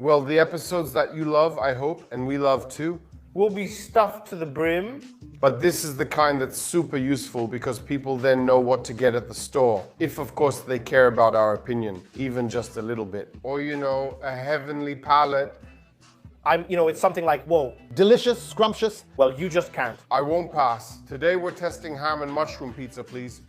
Well, the episodes that you love, I hope, and we love too. Will be stuffed to the brim. But this is the kind that's super useful because people then know what to get at the store. If, of course, they care about our opinion, even just a little bit. Or, you know, a heavenly palate. It's something like, whoa. Delicious, scrumptious. Well, you just can't. I won't pass. Today we're testing ham and mushroom pizza, please.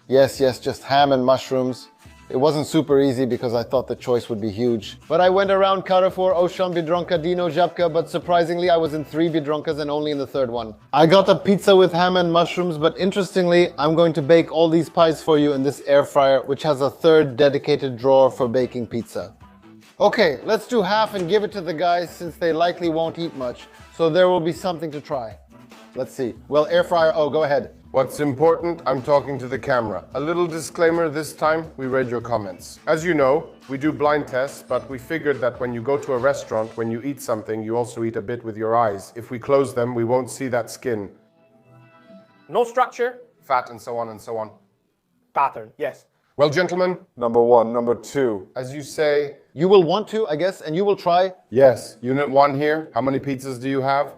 Yes, just ham and mushrooms. It wasn't super easy because I thought the choice would be huge. But I went around Carrefour, Auchan, Biedronka, Dino, Żabka, but surprisingly I was in 3 Biedronkas and only in the third one. I got a pizza with ham and mushrooms, but interestingly, I'm going to bake all these pies for you in this air fryer, which has a third dedicated drawer for baking pizza. Okay, let's do half and give it to the guys since they likely won't eat much, so there will be something to try. Let's see. Well, air fryer, go ahead. What's important, I'm talking to the camera. A little disclaimer this time, we read your comments. As you know, we do blind tests, but we figured that when you go to a restaurant, when you eat something, you also eat a bit with your eyes. If we close them, we won't see that skin. No structure. Fat and so on and so on. Pattern, yes. Well, gentlemen, number 1, number 2. As you say, you will want to, I guess, and you will try. Yes, unit 1 here. How many pizzas do you have?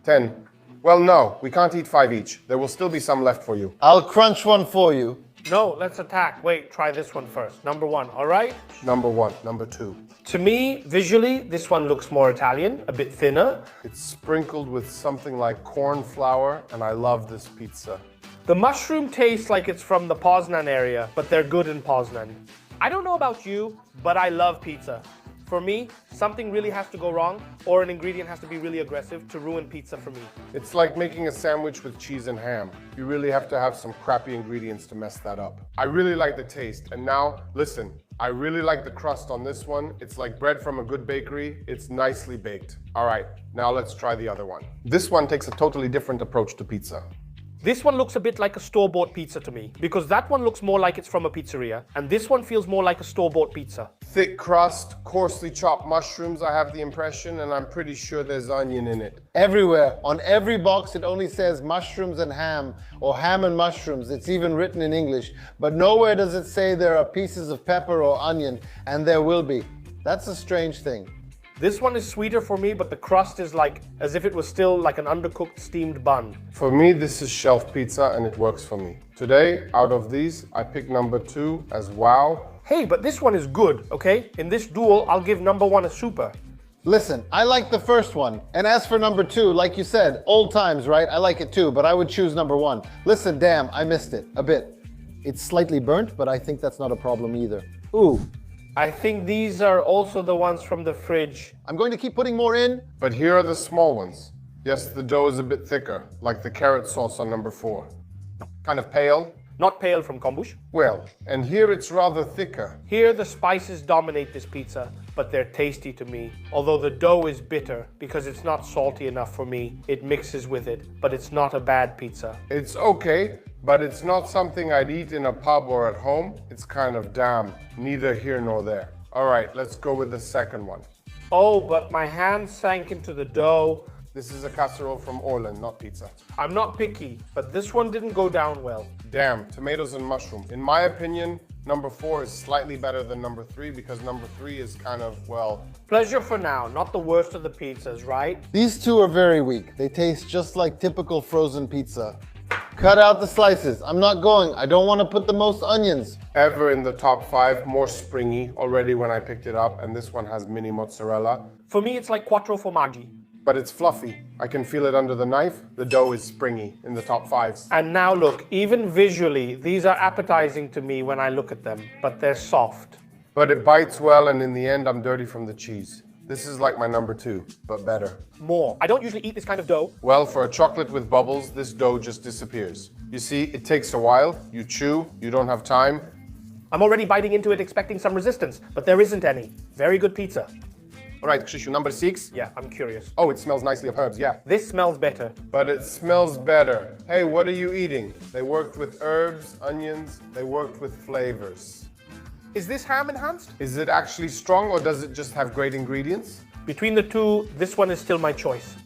10. Well, no, we can't eat 5 each. There will still be some left for you. I'll crunch one for you. No, let's attack. Wait, try this one first. Number 1, all right? Number 1, number 2. To me, visually, this one looks more Italian, a bit thinner. It's sprinkled with something like corn flour, and I love this pizza. The mushroom tastes like it's from the Poznan area, but they're good in Poznan. I don't know about you, but I love pizza. For me, something really has to go wrong, or an ingredient has to be really aggressive to ruin pizza for me. It's like making a sandwich with cheese and ham. You really have to have some crappy ingredients to mess that up. I really like the taste, and now, listen, I really like the crust on this one. It's like bread from a good bakery. It's nicely baked. All right, now let's try the other one. This one takes a totally different approach to pizza. This one looks a bit like a store-bought pizza to me, because that one looks more like it's from a pizzeria, and this one feels more like a store-bought pizza. Thick crust, coarsely chopped mushrooms, I have the impression, and I'm pretty sure there's onion in it. Everywhere, on every box, it only says mushrooms and ham, or ham and mushrooms. It's even written in English, but nowhere does it say there are pieces of pepper or onion, and there will be. That's a strange thing. This one is sweeter for me, but the crust is like as if it was still like an undercooked steamed bun. For me, this is shelf pizza and it works for me. Today, out of these, I pick number 2 as wow. Hey, but this one is good, okay? In this duel, I'll give number 1 a super. Listen, I like the first one. And as for number 2, like you said, old times, right? I like it too, but I would choose number 1. Listen, damn, I missed it a bit. It's slightly burnt, but I think that's not a problem either. Ooh. I think these are also the ones from the fridge. I'm going to keep putting more in. But here are the small ones. Yes, the dough is a bit thicker, like the carrot sauce on number 4. Kind of pale. Not pale from kombucha. Well, and here it's rather thicker. Here the spices dominate this pizza, but they're tasty to me. Although the dough is bitter because it's not salty enough for me. It mixes with it, but it's not a bad pizza. It's okay, but it's not something I'd eat in a pub or at home. It's kind of damn, neither here nor there. All right, let's go with the second one. Oh, but my hand sank into the dough. This is a casserole from Orlen, not pizza. I'm not picky, but this one didn't go down well. Damn, tomatoes and mushroom. In my opinion, number 4 is slightly better than number 3 because number 3 is kind of, well... Pleasure for now, not the worst of the pizzas, right? These two are very weak. They taste just like typical frozen pizza. Cut out the slices. I'm not going. I don't want to put the most onions. Ever in the top 5, more springy already when I picked it up, and this one has mini mozzarella. For me, it's like quattro formaggi. But it's fluffy. I can feel it under the knife. The dough is springy in the top 5. And now look, even visually, these are appetizing to me when I look at them, but they're soft. But it bites well, and in the end, I'm dirty from the cheese. This is like my number 2, but better. More. I don't usually eat this kind of dough. Well, for a chocolate with bubbles, this dough just disappears. You see, it takes a while. You chew, you don't have time. I'm already biting into it expecting some resistance, but there isn't any. Very good pizza. All right, Krzysiu, number 6. Yeah, I'm curious. Oh, it smells nicely of herbs, yeah. This smells better. But it smells better. Hey, what are you eating? They worked with herbs, onions, they worked with flavors. Is this ham enhanced? Is it actually strong or does it just have great ingredients? Between the two, this one is still my choice.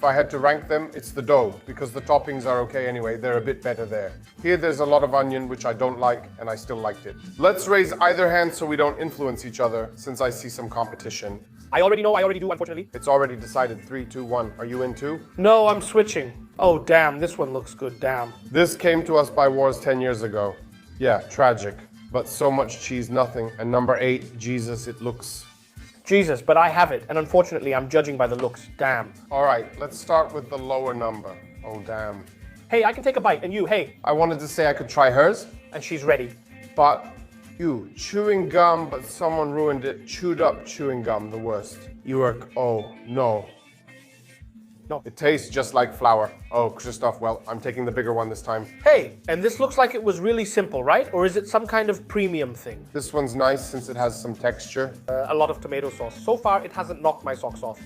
If I had to rank them, it's the dough, because the toppings are okay anyway. They're a bit better there. Here there's a lot of onion, which I don't like, and I still liked it. Let's raise either hand so we don't influence each other, since I see some competition. I already know, I already do, unfortunately. It's already decided. 3, 2, 1. Are you in too? No, I'm switching. Oh, damn, this one looks good, damn. This came to us by wars 10 years ago. Yeah, tragic. But so much cheese, nothing. And number 8, Jesus, it looks... Jesus, but I have it, and unfortunately, I'm judging by the looks, damn. All right, let's start with the lower number. Oh, damn. Hey, I can take a bite, and you, hey. I wanted to say I could try hers, And she's ready. but you, chewing gum, but someone ruined it. Chewed up chewing gum, the worst. You were, oh, no. No. It tastes just like flour. Oh, Christoph, well, I'm taking the bigger one this time. Hey, and this looks like it was really simple, right? Or is it some kind of premium thing? This one's nice since it has some texture. A lot of tomato sauce. So far, it hasn't knocked my socks off.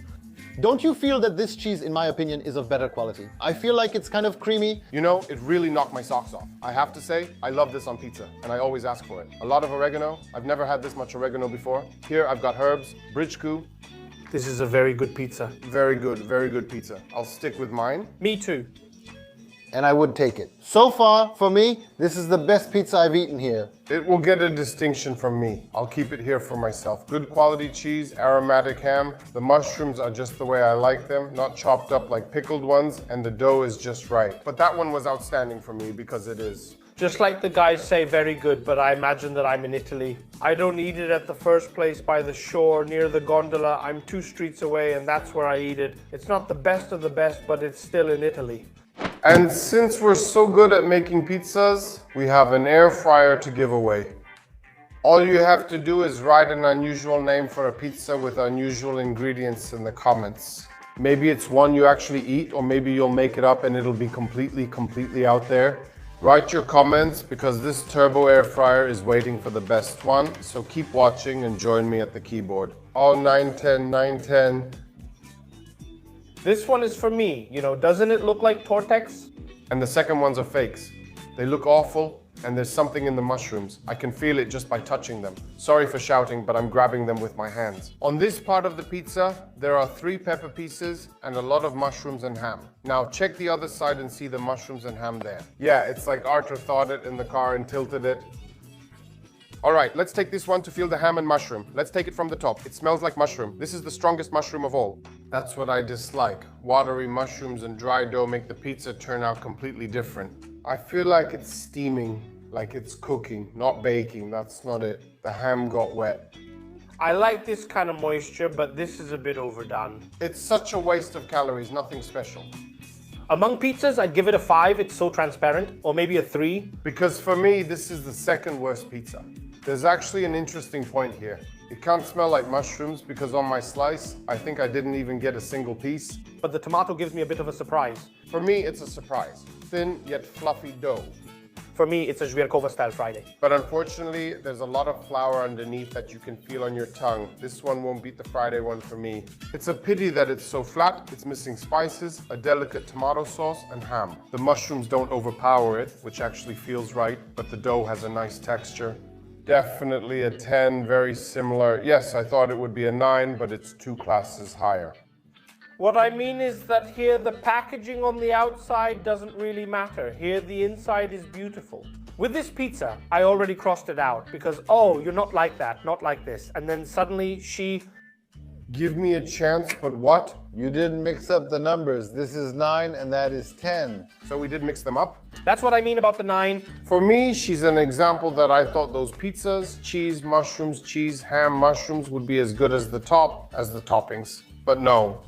Don't you feel that this cheese, in my opinion, is of better quality? I feel like it's kind of creamy. You know, it really knocked my socks off. I have to say, I love this on pizza, and I always ask for it. A lot of oregano. I've never had this much oregano before. Here, I've got herbs, britchku. This is a very good pizza. Very good pizza. I'll stick with mine. Me too. And I would take it. So far, for me, this is the best pizza I've eaten here. It will get a distinction from me. I'll keep it here for myself. Good quality cheese, aromatic ham. The mushrooms are just the way I like them, not chopped up like pickled ones, and the dough is just right. But that one was outstanding for me because it is. Just like the guys say, very good, but I imagine that I'm in Italy. I don't eat it at the first place by the shore near the gondola. I'm 2 streets away and that's where I eat it. It's not the best of the best, but it's still in Italy. And since we're so good at making pizzas, we have an air fryer to give away. All you have to do is write an unusual name for a pizza with unusual ingredients in the comments. Maybe it's one you actually eat, or maybe you'll make it up and it'll be completely out there. Write your comments because this turbo air fryer is waiting for the best one. So keep watching and join me at the keyboard. Oh, 910, 910. This one is for me. You know, doesn't it look like Tortex? And the second ones are fakes. They look awful and there's something in the mushrooms. I can feel it just by touching them. Sorry for shouting, but I'm grabbing them with my hands. On this part of the pizza, there are 3 pepper pieces and a lot of mushrooms and ham. Now check the other side and see the mushrooms and ham there. Yeah, it's like Arthur thawed it in the car and tilted it. All right, let's take this one to feel the ham and mushroom. Let's take it from the top. It smells like mushroom. This is the strongest mushroom of all. That's what I dislike. Watery mushrooms and dry dough make the pizza turn out completely different. I feel like it's steaming, like it's cooking, not baking. That's not it. The ham got wet. I like this kind of moisture, but this is a bit overdone. It's such a waste of calories, nothing special. Among pizzas, I'd give it a 5. It's so transparent, or maybe a 3. Because for me, this is the second worst pizza. There's actually an interesting point here. It can't smell like mushrooms because on my slice, I think I didn't even get a single piece. But the tomato gives me a bit of a surprise. For me, it's a surprise. Thin yet fluffy dough. For me, it's a Żwirkowa style Friday. But unfortunately, there's a lot of flour underneath that you can feel on your tongue. This one won't beat the Friday one for me. It's a pity that it's so flat. It's missing spices, a delicate tomato sauce, and ham. The mushrooms don't overpower it, which actually feels right, but the dough has a nice texture. Definitely a 10, very similar. Yes, I thought it would be a 9, but it's 2 classes higher. What I mean is that here the packaging on the outside doesn't really matter. Here the inside is beautiful. With this pizza, I already crossed it out because, oh, you're not like that, not like this. And then suddenly she... Give me a chance, but what? You didn't mix up the numbers. This is 9 and that is 10. So we did mix them up? That's what I mean about the 9. For me, she's an example that I thought those pizzas, cheese, mushrooms, cheese, ham, mushrooms would be as good as the toppings. But no.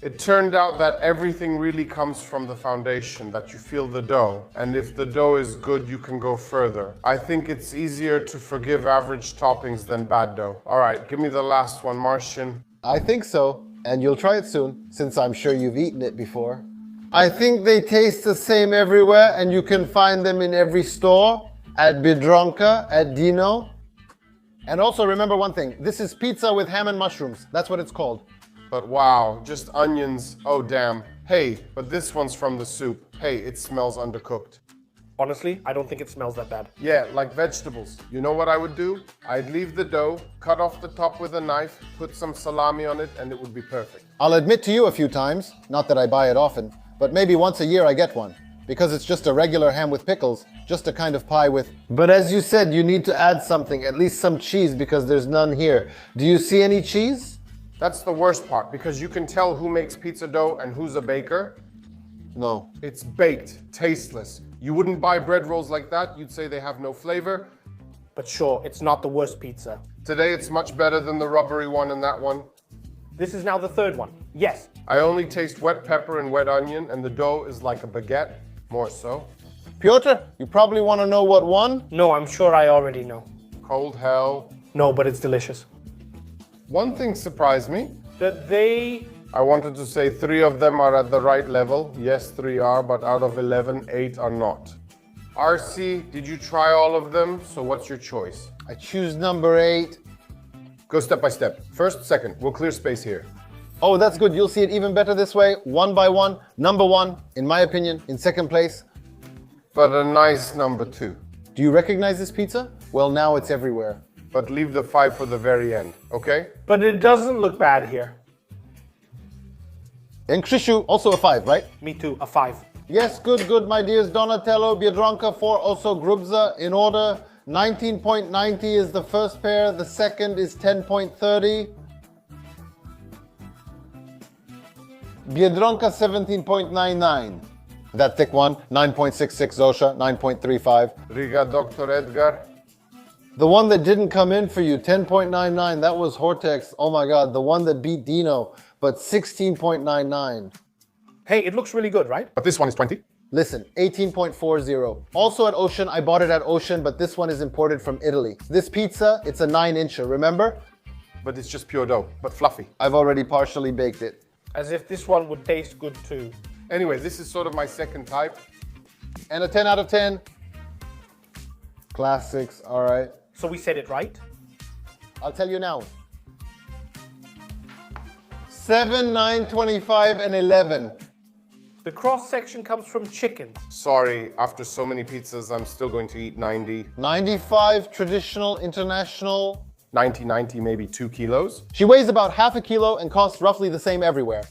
It turned out that everything really comes from the foundation, that you feel the dough. And if the dough is good, you can go further. I think it's easier to forgive average toppings than bad dough. All right, give me the last one, Martian. I think so, and you'll try it soon, since I'm sure you've eaten it before. I think they taste the same everywhere, and you can find them in every store, at Biedronka, at Dino. And also remember one thing, this is pizza with ham and mushrooms. That's what it's called. But wow, just onions, oh damn. Hey, but this one's from the soup. Hey, it smells undercooked. Honestly, I don't think it smells that bad. Yeah, like vegetables. You know what I would do? I'd leave the dough, cut off the top with a knife, put some salami on it, and it would be perfect. I'll admit to you a few times, not that I buy it often, but maybe once a year I get one. Because it's just a regular ham with pickles, just a kind of pie with... But as you said, you need to add something, at least some cheese, because there's none here. Do you see any cheese? That's the worst part, because you can tell who makes pizza dough and who's a baker. No. It's baked, tasteless. You wouldn't buy bread rolls like that, you'd say they have no flavor. But sure, it's not the worst pizza. Today it's much better than the rubbery one and that one. This is now the third one. Yes. I only taste wet pepper and wet onion, and the dough is like a baguette, more so. Piotr, you probably want to know what won? No, I'm sure I already know. Cold hell. No, but it's delicious. One thing surprised me. That they... I wanted to say 3 of them are at the right level. Yes, 3 are, but out of 11, 8 are not. RC, did you try all of them? So what's your choice? I choose number 8. Go step by step. First, second, we'll clear space here. Oh, that's good. You'll see it even better this way. One by one. Number 1, in my opinion, in second place. But a nice number 2. Do you recognize this pizza? Well, now it's everywhere. But leave the 5 for the very end, okay? But it doesn't look bad here. And Krzysiu, also a 5, right? Me too, a 5. Yes, good, my dears. Donatello, Biedronka, 4, also Grubza, in order. 19.90 is the first pair, the second is 10.30. Biedronka, 17.99. That thick one, 9.66 Zosha, 9.35. Riga, Dr. Edgar. The one that didn't come in for you, 10.99, that was Hortex. Oh my God, the one that beat Dino, but 16.99. Hey, it looks really good, right? But this one is 20. Listen, 18.40. Also at Ocean, I bought it at Ocean, but this one is imported from Italy. This pizza, it's a 9-incher, remember? But it's just pure dough, but fluffy. I've already partially baked it. As if this one would taste good too. Anyway, this is sort of my second type. And a 10 out of 10. Classics, all right. So we said it right? I'll tell you now. 7, 9, 25, and 11. The cross section comes from chicken. Sorry, after so many pizzas, I'm still going to eat 90. 95, traditional, international. 90, maybe 2 kilos. She weighs about half a kilo and costs roughly the same everywhere.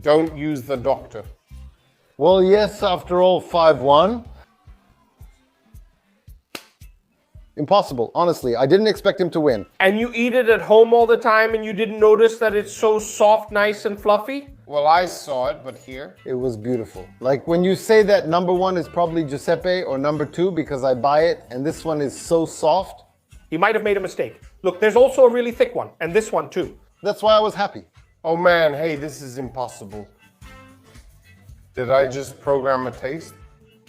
Don't use the doctor. Well, yes, after all, 5-1. Impossible, honestly. I didn't expect him to win. And you eat it at home all the time and you didn't notice that it's so soft, nice, and fluffy? Well, I saw it, but here. It was beautiful. Like when you say that number 1 is probably Giuseppe or number 2 because I buy it and this one is so soft. He might have made a mistake. Look, there's also a really thick one, and this one too. That's why I was happy. Oh man, hey, this is impossible. Did I just program a taste?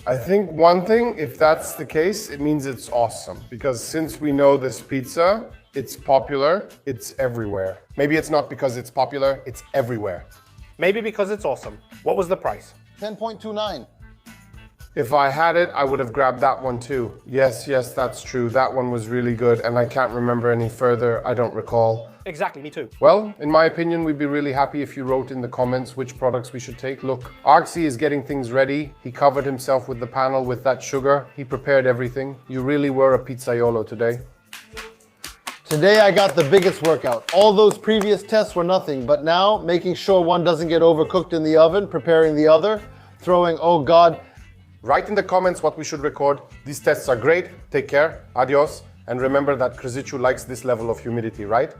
I think one thing, if that's the case, it means it's awesome. Because since we know this pizza, it's popular, it's everywhere. Maybe it's not because it's popular, it's everywhere. Maybe because it's awesome. What was the price? 10.29. If I had it, I would have grabbed that one too. Yes, that's true. That one was really good, and I can't remember any further. I don't recall. Exactly, me too. Well, in my opinion, we'd be really happy if you wrote in the comments which products we should take. Look, Arxie is getting things ready. He covered himself with the panel with that sugar. He prepared everything. You really were a pizzaiolo today. Today I got the biggest workout. All those previous tests were nothing, but now making sure one doesn't get overcooked in the oven, preparing the other, throwing, oh God. Write in the comments what we should record. These tests are great. Take care. Adios. And remember that Krzysiu likes this level of humidity, right?